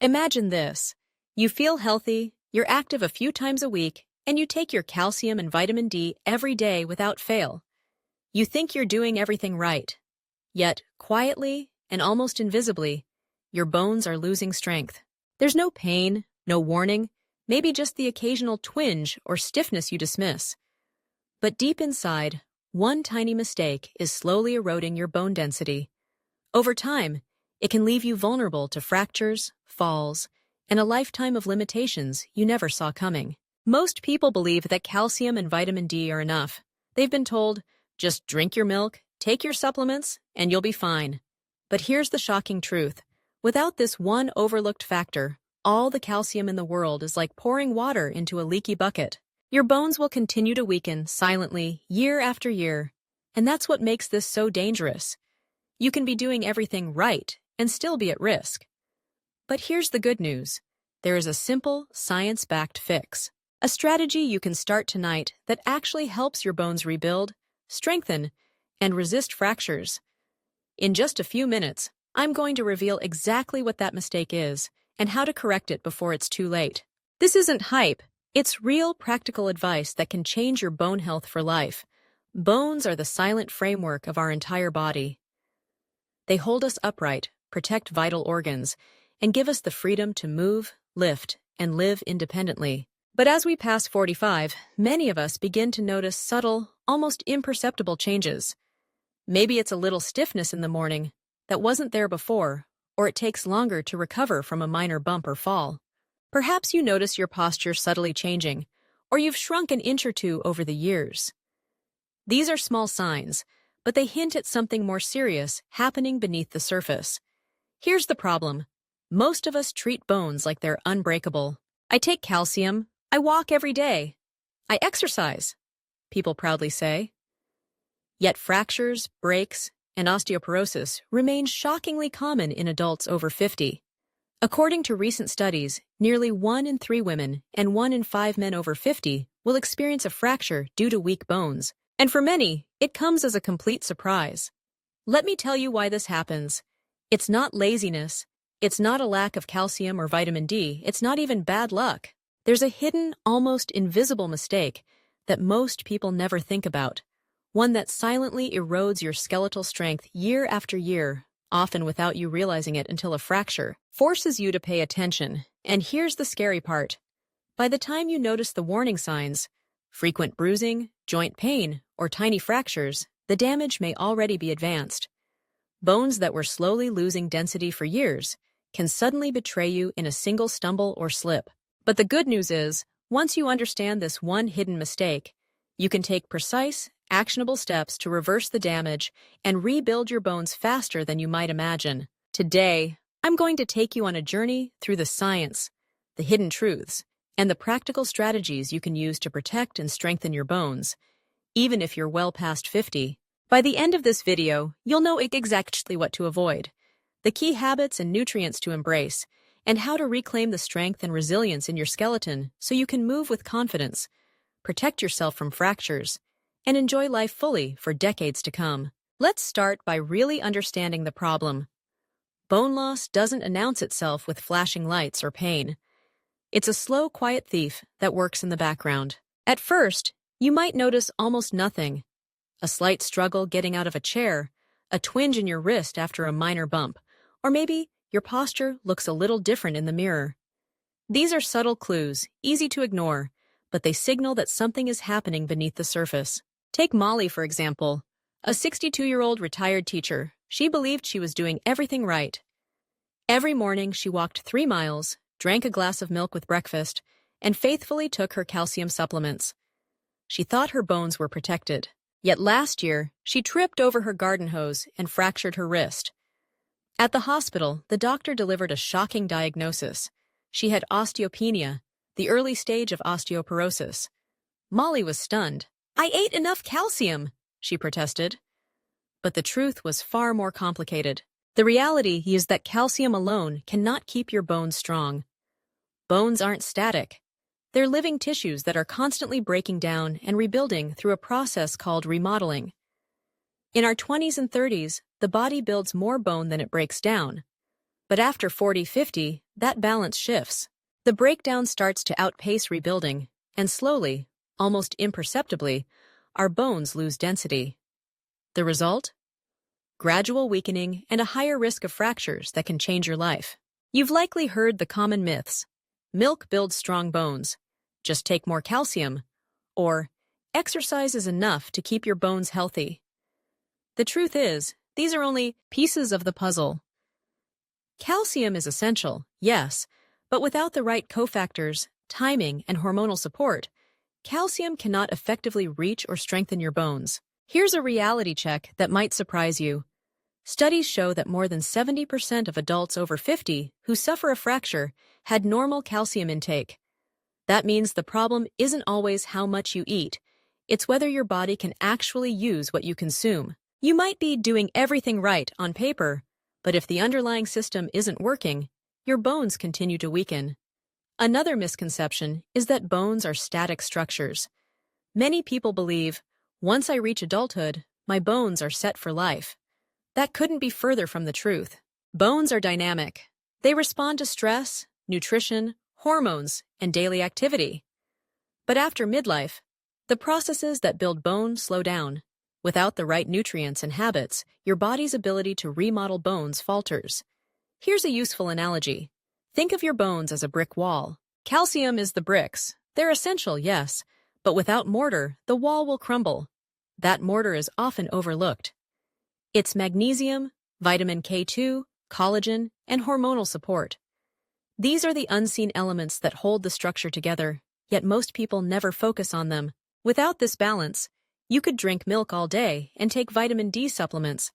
Imagine this. You feel healthy, you're active a few times a week, and you take your calcium and vitamin D every day without fail. You think you're doing everything right. Yet, quietly and almost invisibly, your bones are losing strength. There's no pain, no warning, maybe just the occasional twinge or stiffness you dismiss. But deep inside, one tiny mistake is slowly eroding your bone density. Over time, it can leave you vulnerable to fractures, falls, and a lifetime of limitations you never saw coming. Most people believe that calcium and vitamin D are enough. They've been told, just drink your milk, take your supplements, and you'll be fine. But here's the shocking truth. Without this one overlooked factor, all the calcium in the world is like pouring water into a leaky bucket. Your bones will continue to weaken silently year after year, and that's what makes this so dangerous. You can be doing everything right and still be at risk. But here's the good news. There is a simple, science-backed fix. A strategy you can start tonight that actually helps your bones rebuild, strengthen, and resist fractures. In just a few minutes, I'm going to reveal exactly what that mistake is and how to correct it before it's too late. This isn't hype. It's real practical advice that can change your bone health for life. Bones are the silent framework of our entire body. They hold us upright, protect vital organs, and give us the freedom to move, lift, and live independently. But as we pass 45, many of us begin to notice subtle, almost imperceptible changes. Maybe it's a little stiffness in the morning that wasn't there before, or it takes longer to recover from a minor bump or fall. Perhaps you notice your posture subtly changing, or you've shrunk an inch or two over the years. These are small signs, but they hint at something more serious happening beneath the surface. Here's the problem. Most of us treat bones like they're unbreakable. I take calcium, I walk every day, I exercise, people proudly say. Yet fractures, breaks, and osteoporosis remain shockingly common in adults over 50. According to recent studies, nearly 1 in 3 women and 1 in 5 men over 50 will experience a fracture due to weak bones. And for many, it comes as a complete surprise. Let me tell you why this happens. It's not laziness. It's not a lack of calcium or vitamin D. It's not even bad luck. There's a hidden, almost invisible mistake that most people never think about. One that silently erodes your skeletal strength year after year, often without you realizing it until a fracture forces you to pay attention. And here's the scary part. By the time you notice the warning signs, frequent bruising, joint pain, or tiny fractures, the damage may already be advanced. Bones that were slowly losing density for years can suddenly betray you in a single stumble or slip. But the good news is, once you understand this one hidden mistake, you can take precise, actionable steps to reverse the damage and rebuild your bones faster than you might imagine. Today, I'm going to take you on a journey through the science, the hidden truths, and the practical strategies you can use to protect and strengthen your bones, even if you're well past 50. By the end of this video, you'll know exactly what to avoid, the key habits and nutrients to embrace, and how to reclaim the strength and resilience in your skeleton so you can move with confidence, protect yourself from fractures, and enjoy life fully for decades to come. Let's start by really understanding the problem. Bone loss doesn't announce itself with flashing lights or pain. It's a slow, quiet thief that works in the background. At first, you might notice almost nothing. A slight struggle getting out of a chair, a twinge in your wrist after a minor bump, or maybe your posture looks a little different in the mirror. These are subtle clues, easy to ignore, but they signal that something is happening beneath the surface. Take Molly, for example, a 62-year-old retired teacher. She believed she was doing everything right. Every morning she walked 3 miles, drank a glass of milk with breakfast, and faithfully took her calcium supplements. She thought her bones were protected. Yet last year, she tripped over her garden hose and fractured her wrist. At the hospital, the doctor delivered a shocking diagnosis. She had osteopenia, the early stage of osteoporosis. Molly was stunned. "I ate enough calcium," she protested. But the truth was far more complicated. The reality is that calcium alone cannot keep your bones strong. Bones aren't static. They're living tissues that are constantly breaking down and rebuilding through a process called remodeling. In our 20s and 30s, the body builds more bone than it breaks down. But after 40-50, that balance shifts. The breakdown starts to outpace rebuilding, and slowly, almost imperceptibly, our bones lose density. The result? Gradual weakening and a higher risk of fractures that can change your life. You've likely heard the common myths. Milk builds strong bones. Just take more calcium. Or, exercise is enough to keep your bones healthy. The truth is, these are only pieces of the puzzle. Calcium is essential, yes, but without the right cofactors, timing, and hormonal support, calcium cannot effectively reach or strengthen your bones. Here's a reality check that might surprise you. Studies show that more than 70% of adults over 50 who suffer a fracture had normal calcium intake. That means the problem isn't always how much you eat, it's whether your body can actually use what you consume. You might be doing everything right on paper, but if the underlying system isn't working, your bones continue to weaken. Another misconception is that bones are static structures. Many people believe, once I reach adulthood, my bones are set for life. That couldn't be further from the truth. Bones are dynamic. They respond to stress, nutrition, hormones, and daily activity. But after midlife, the processes that build bone slow down. Without the right nutrients and habits, your body's ability to remodel bones falters. Here's a useful analogy. Think of your bones as a brick wall. Calcium is the bricks. They're essential, yes, but without mortar, the wall will crumble. That mortar is often overlooked. It's magnesium, vitamin K2, collagen, and hormonal support. These are the unseen elements that hold the structure together, yet most people never focus on them. Without this balance, you could drink milk all day and take vitamin D supplements,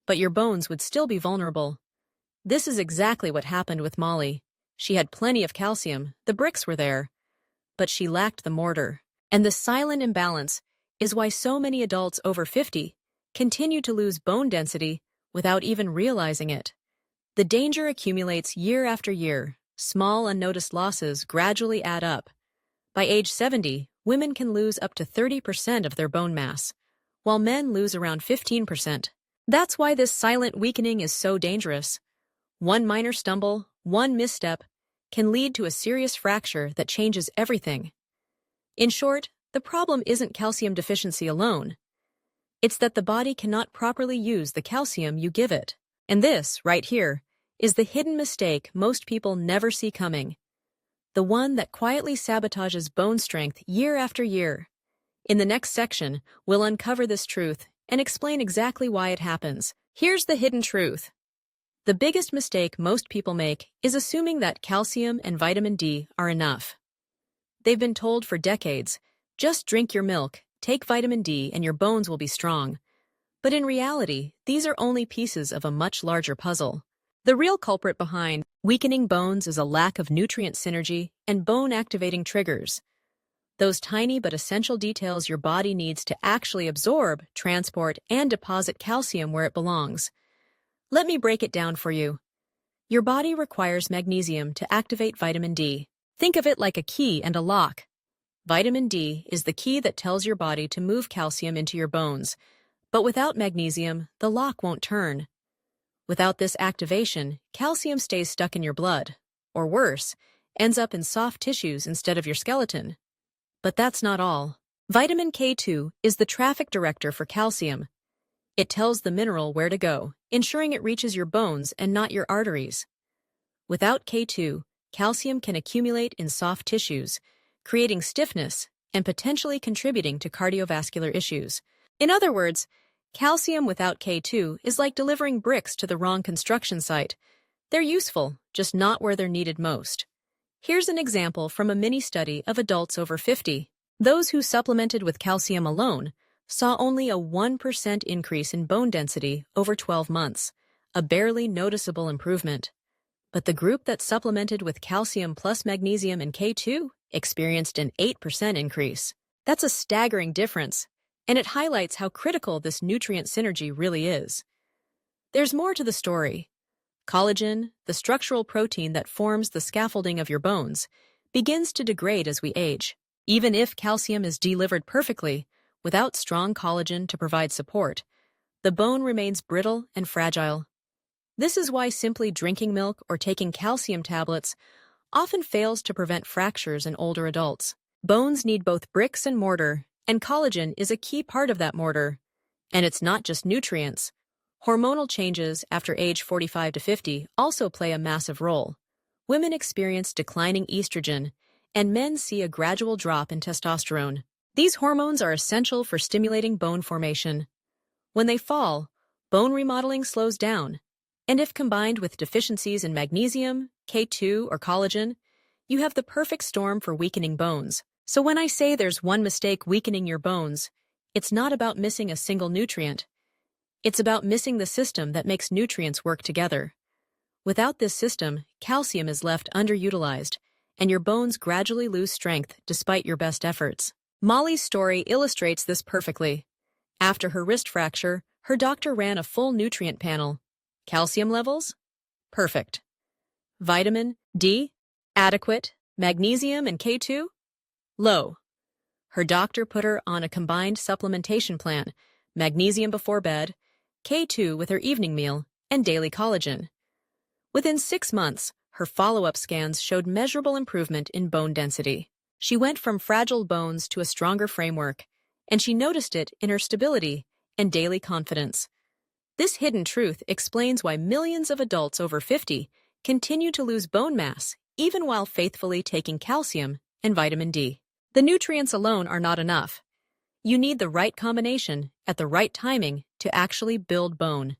but your bones would still be vulnerable. This is exactly what happened with Molly. She had plenty of calcium, the bricks were there, but she lacked the mortar. And the silent imbalance is why so many adults over 50 continue to lose bone density without even realizing it. The danger accumulates year after year. Small unnoticed losses gradually add up. By age 70, women can lose up to 30% of their bone mass, while men lose around 15%. That's why this silent weakening is so dangerous. One minor stumble, one misstep, can lead to a serious fracture that changes everything. In short, the problem isn't calcium deficiency alone. It's that the body cannot properly use the calcium you give it. And this, right here, is the hidden mistake most people never see coming. The one that quietly sabotages bone strength year after year. In the next section, we'll uncover this truth and explain exactly why it happens. Here's the hidden truth. The biggest mistake most people make is assuming that calcium and vitamin D are enough. They've been told for decades, just drink your milk, take vitamin D, and your bones will be strong. But in reality, these are only pieces of a much larger puzzle. The real culprit behind weakening bones is a lack of nutrient synergy and bone-activating triggers. Those tiny but essential details your body needs to actually absorb, transport, and deposit calcium where it belongs. Let me break it down for you. Your body requires magnesium to activate vitamin D. Think of it like a key and a lock. Vitamin D is the key that tells your body to move calcium into your bones, but without magnesium, the lock won't turn. Without this activation, calcium stays stuck in your blood, or worse, ends up in soft tissues instead of your skeleton. But that's not all. Vitamin K2 is the traffic director for calcium. It tells the mineral where to go, ensuring it reaches your bones and not your arteries. Without K2, calcium can accumulate in soft tissues, creating stiffness and potentially contributing to cardiovascular issues. In other words, calcium without K2 is like delivering bricks to the wrong construction site. They're useful, just not where they're needed most. Here's an example from a mini-study of adults over 50. Those who supplemented with calcium alone saw only a 1% increase in bone density over 12 months, a barely noticeable improvement. But the group that supplemented with calcium plus magnesium and K2 experienced an 8% increase. That's a staggering difference, and it highlights how critical this nutrient synergy really is. There's more to the story. Collagen, the structural protein that forms the scaffolding of your bones, begins to degrade as we age. Even if calcium is delivered perfectly, without strong collagen to provide support, the bone remains brittle and fragile. This is why simply drinking milk or taking calcium tablets often fails to prevent fractures in older adults. Bones need both bricks and mortar, and collagen is a key part of that mortar. And it's not just nutrients. Hormonal changes after age 45 to 50 also play a massive role. Women experience declining estrogen, and men see a gradual drop in testosterone. These hormones are essential for stimulating bone formation. When they fall, bone remodeling slows down, and if combined with deficiencies in magnesium, K2, or collagen, you have the perfect storm for weakening bones. So when I say there's one mistake weakening your bones, it's not about missing a single nutrient. It's about missing the system that makes nutrients work together. Without this system, calcium is left underutilized, and your bones gradually lose strength despite your best efforts. Molly's story illustrates this perfectly. After her wrist fracture, her doctor ran a full nutrient panel. Calcium levels? Perfect. Vitamin D? Adequate. Magnesium and K2? Low. Her doctor put her on a combined supplementation plan: magnesium before bed, K2 with her evening meal, and daily collagen. Within 6 months, her follow-up scans showed measurable improvement in bone density. She went from fragile bones to a stronger framework, and she noticed it in her stability and daily confidence. This hidden truth explains why millions of adults over 50 continue to lose bone mass even while faithfully taking calcium and vitamin D. The nutrients alone are not enough. You need the right combination at the right timing to actually build bone.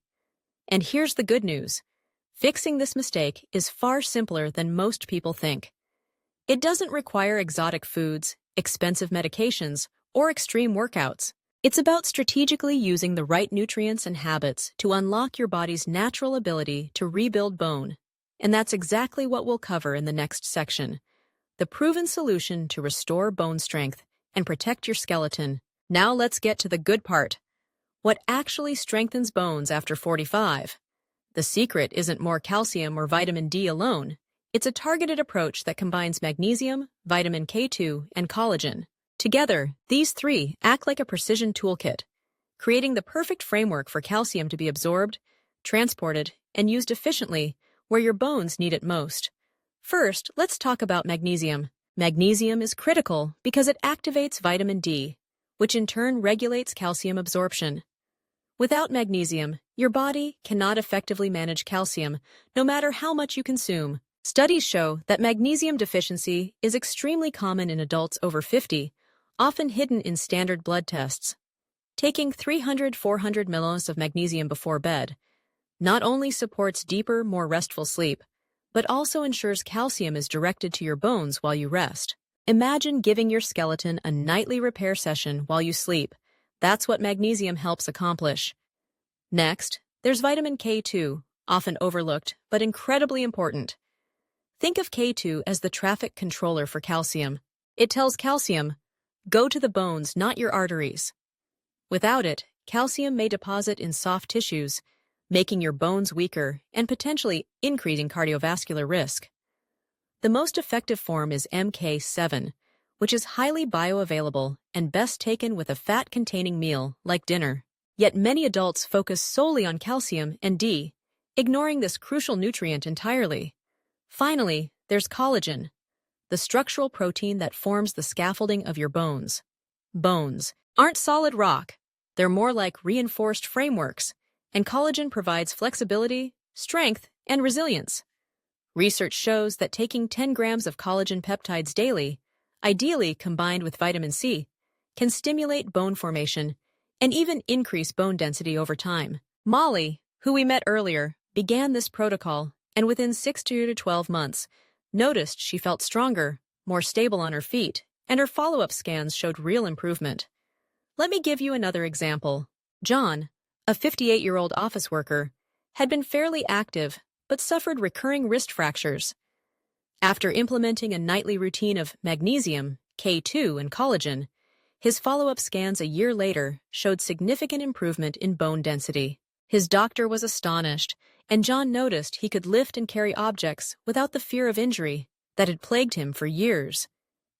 And here's the good news. Fixing this mistake is far simpler than most people think. It doesn't require exotic foods, expensive medications, or extreme workouts. It's about strategically using the right nutrients and habits to unlock your body's natural ability to rebuild bone. And that's exactly what we'll cover in the next section: the proven solution to restore bone strength and protect your skeleton. Now let's get to the good part. What actually strengthens bones after 45? The secret isn't more calcium or vitamin D alone. It's a targeted approach that combines magnesium, vitamin K2, and collagen. Together, these three act like a precision toolkit, creating the perfect framework for calcium to be absorbed, transported, and used efficiently where your bones need it most. First, let's talk about magnesium. Magnesium is critical because it activates vitamin D, which in turn regulates calcium absorption. Without magnesium, your body cannot effectively manage calcium, no matter how much you consume. Studies show that magnesium deficiency is extremely common in adults over 50, often hidden in standard blood tests. Taking 300–400 ml of magnesium before bed not only supports deeper, more restful sleep, but also ensures calcium is directed to your bones while you rest. Imagine giving your skeleton a nightly repair session while you sleep. That's what magnesium helps accomplish. Next, there's vitamin K2, often overlooked, but incredibly important. Think of K2 as the traffic controller for calcium. It tells calcium, go to the bones, not your arteries. Without it, calcium may deposit in soft tissues, making your bones weaker and potentially increasing cardiovascular risk. The most effective form is MK7, which is highly bioavailable and best taken with a fat-containing meal like dinner. Yet many adults focus solely on calcium and D, ignoring this crucial nutrient entirely. Finally, there's collagen, the structural protein that forms the scaffolding of your bones. Bones aren't solid rock. They're more like reinforced frameworks, and collagen provides flexibility, strength, and resilience. Research shows that taking 10 grams of collagen peptides daily, ideally combined with vitamin C, can stimulate bone formation and even increase bone density over time. Molly, who we met earlier, began this protocol, and within 6 to 12 months, noticed she felt stronger, more stable on her feet, and her follow-up scans showed real improvement. Let me give you another example. John, a 58-year-old office worker, had been fairly active but suffered recurring wrist fractures. After implementing a nightly routine of magnesium, K2, and collagen, his follow-up scans a year later showed significant improvement in bone density. His doctor was astonished, and John noticed he could lift and carry objects without the fear of injury that had plagued him for years.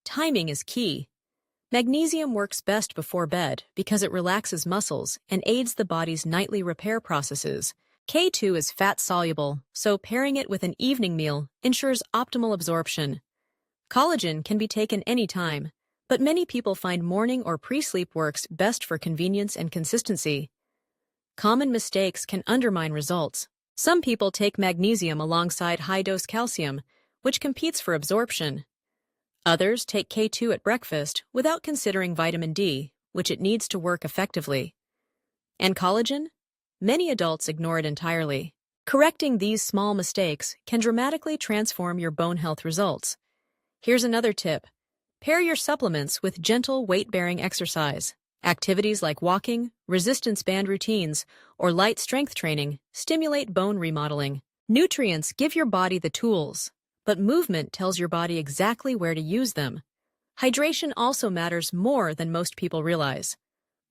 Timing is key. Magnesium works best before bed because it relaxes muscles and aids the body's nightly repair processes, K2 is fat-soluble, so pairing it with an evening meal ensures optimal absorption. Collagen can be taken anytime, but many people find morning or pre-sleep works best for convenience and consistency. Common mistakes can undermine results. Some people take magnesium alongside high-dose calcium, which competes for absorption. Others take K2 at breakfast without considering vitamin D, which it needs to work effectively. And collagen? Many adults ignore it entirely. Correcting these small mistakes can dramatically transform your bone health results. Here's another tip. Pair your supplements with gentle weight-bearing exercise. Activities like walking, resistance band routines, or light strength training stimulate bone remodeling. Nutrients give your body the tools, but movement tells your body exactly where to use them. Hydration also matters more than most people realize.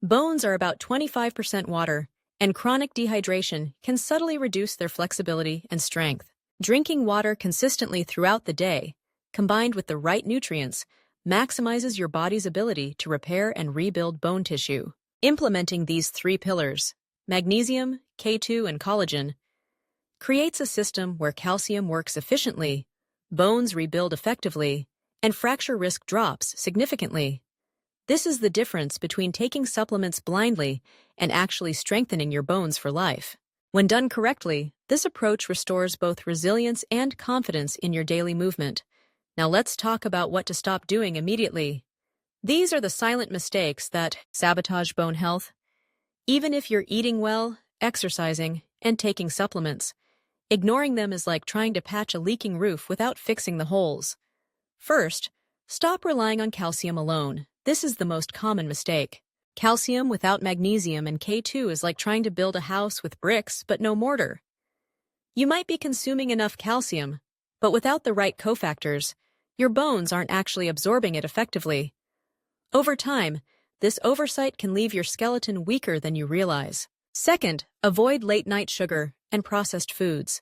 Bones are about 25% water, and chronic dehydration can subtly reduce their flexibility and strength. Drinking water consistently throughout the day, combined with the right nutrients, maximizes your body's ability to repair and rebuild bone tissue. Implementing these three pillars, magnesium, K2, and collagen, creates a system where calcium works efficiently, bones rebuild effectively, and fracture risk drops significantly. This is the difference between taking supplements blindly and actually strengthening your bones for life. When done correctly, this approach restores both resilience and confidence in your daily movement. Now let's talk about what to stop doing immediately. These are the silent mistakes that sabotage bone health. Even if you're eating well, exercising, and taking supplements, ignoring them is like trying to patch a leaking roof without fixing the holes. First, stop relying on calcium alone. This is the most common mistake. Calcium without magnesium and K2 is like trying to build a house with bricks but no mortar. You might be consuming enough calcium, but without the right cofactors, your bones aren't actually absorbing it effectively. Over time, this oversight can leave your skeleton weaker than you realize. Second, avoid late-night sugar and processed foods.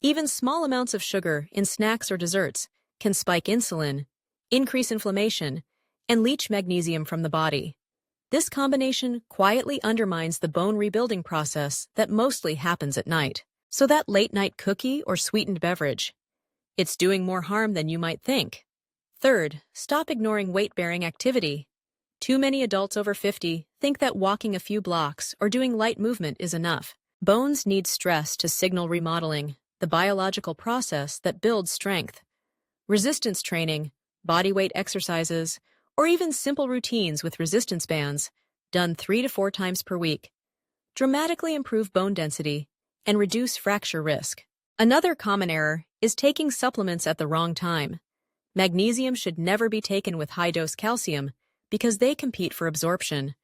Even small amounts of sugar in snacks or desserts can spike insulin, increase inflammation, and leach magnesium from the body. This combination quietly undermines the bone rebuilding process that mostly happens at night. So that late-night cookie or sweetened beverage, it's doing more harm than you might think. Third, stop ignoring weight-bearing activity. Too many adults over 50 think that walking a few blocks or doing light movement is enough. Bones need stress to signal remodeling, the biological process that builds strength. Resistance training, bodyweight exercises, or even simple routines with resistance bands, done 3 to 4 times per week, dramatically improve bone density and reduce fracture risk. Another common error is taking supplements at the wrong time. Magnesium should never be taken with high-dose calcium because they compete for absorption.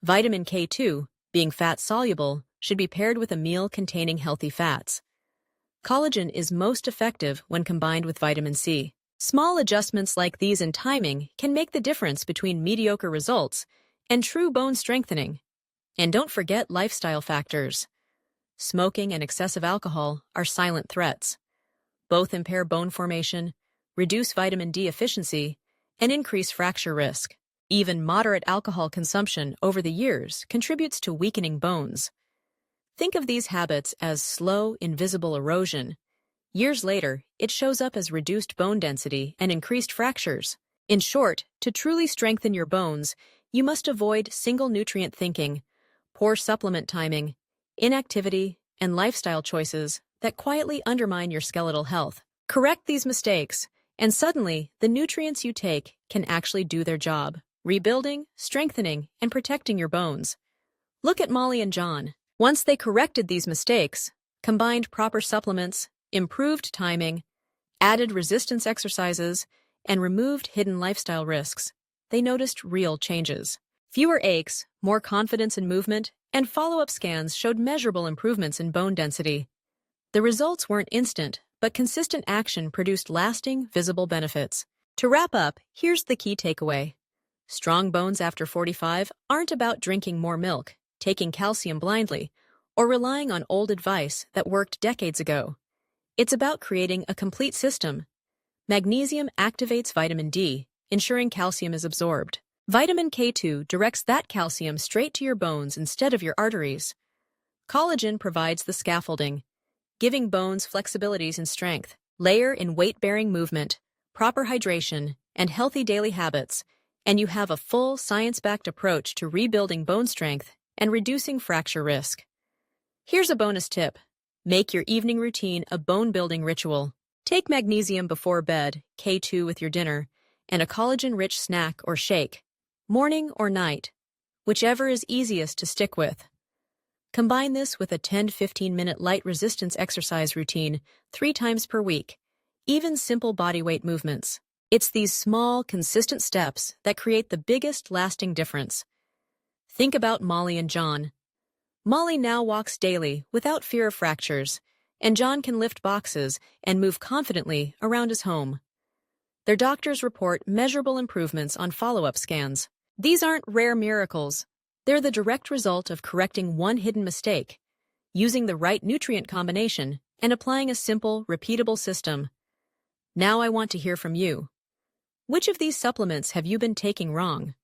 Vitamin K2, being fat-soluble, should be paired with a meal containing healthy fats. Collagen is most effective when combined with vitamin C. Small adjustments like these in timing can make the difference between mediocre results and true bone strengthening. And don't forget lifestyle factors. Smoking and excessive alcohol are silent threats. Both impair bone formation, reduce vitamin D efficiency, and increase fracture risk. Even moderate alcohol consumption over the years contributes to weakening bones. Think of these habits as slow, invisible erosion. Years later, it shows up as reduced bone density and increased fractures. In short, to truly strengthen your bones, you must avoid single-nutrient thinking, poor supplement timing, inactivity, and lifestyle choices that quietly undermine your skeletal health. Correct these mistakes, and suddenly, the nutrients you take can actually do their job, rebuilding, strengthening, and protecting your bones. Look at Molly and John. Once they corrected these mistakes, combined proper supplements, improved timing, added resistance exercises, and removed hidden lifestyle risks, they noticed real changes. Fewer aches, more confidence in movement, and follow-up scans showed measurable improvements in bone density. The results weren't instant, but consistent action produced lasting, visible benefits. To wrap up, here's the key takeaway. Strong bones after 45 aren't about drinking more milk, taking calcium blindly, or relying on old advice that worked decades ago. It's about creating a complete system. Magnesium activates vitamin D, ensuring calcium is absorbed. Vitamin K2 directs that calcium straight to your bones instead of your arteries. Collagen provides the scaffolding, giving bones flexibilities and strength. Layer in weight-bearing movement, proper hydration, and healthy daily habits, and you have a full science-backed approach to rebuilding bone strength and reducing fracture risk. Here's a bonus tip. Make your evening routine a bone-building ritual. Take magnesium before bed, K2 with your dinner, and a collagen-rich snack or shake, morning or night, whichever is easiest to stick with. Combine this with a 10-15-minute light resistance exercise routine 3 times per week, even simple bodyweight movements. It's these small, consistent steps that create the biggest lasting difference. Think about Molly and John. Molly now walks daily without fear of fractures, and John can lift boxes and move confidently around his home. Their doctors report measurable improvements on follow-up scans. These aren't rare miracles. They're the direct result of correcting one hidden mistake, using the right nutrient combination, and applying a simple, repeatable system. Now I want to hear from you. Which of these supplements have you been taking wrong?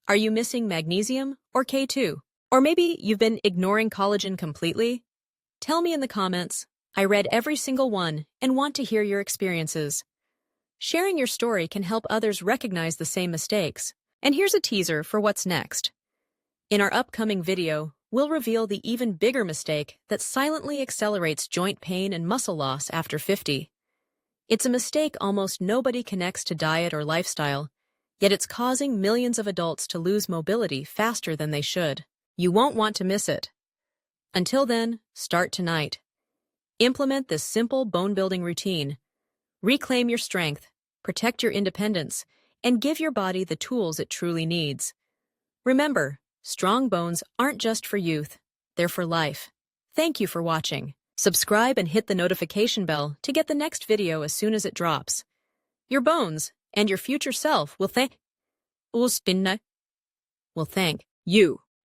Are you missing magnesium or K2? Or maybe you've been ignoring collagen completely? Tell me in the comments. I read every single one and want to hear your experiences. Sharing your story can help others recognize the same mistakes. And here's a teaser for what's next. In our upcoming video, we'll reveal the even bigger mistake that silently accelerates joint pain and muscle loss after 50. It's a mistake almost nobody connects to diet or lifestyle, yet it's causing millions of adults to lose mobility faster than they should. You won't want to miss it. Until then, start tonight. Implement this simple bone-building routine. Reclaim your strength, protect your independence, and give your body the tools it truly needs. Remember, strong bones aren't just for youth, they're for life. Thank you for watching. Subscribe and hit the notification bell to get the next video as soon as it drops. Your bones and your future self will thank you.